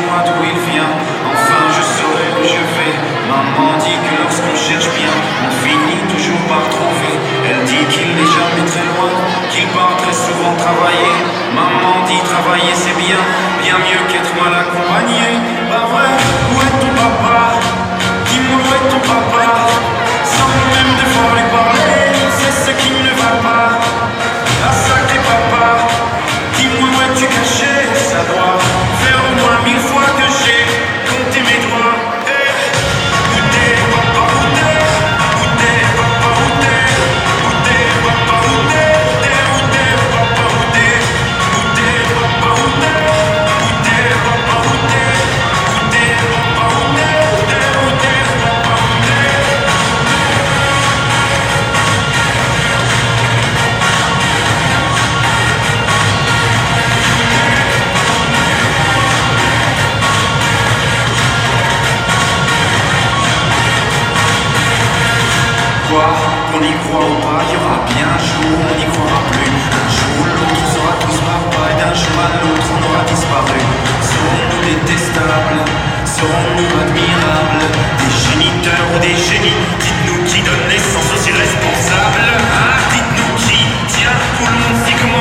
dis-moi d'où il vient. Enfin je saurai où je vais. Maman dit que lorsqu'on cherche bien, on finit toujours par trouver. Elle dit qu'il n'est jamais très loin, qu'il part très souvent travailler. Maman dit travailler c'est bien, bien mieux qu'être mal accompagné. Pas vrai, où est ton papa? Dis-moi où est ton papa? Sans même devoir lui parler, c'est ce qui ne va pas. Ah sacré papa, dis-moi où es-tu caché? Ça doit faire au moins 1000 fois que j'ai compté mes doigts. Où t'es papa, où t'es? Où t'es papa, où t'es? Où t'es papa, où t'es? Où t'es papa, où t'es? Où t'es papa, où t'es? Où t'es papa, où t'es? Où t'es papa, où t'es? Où t'es papa, où t'es? Quoi, qu'on y croit ou pas, il y aura bien un jour où on n'y croira plus. Un jour où l'autre on sera tous papa et d'un jour à l'autre on aura disparu. Serons-nous détestables? Serons-nous admirables? Des géniteurs ou des génies? Dites-nous qui donne naissance aux irresponsables. Ah, dites-nous qui? Tiens, tout le monde sait comment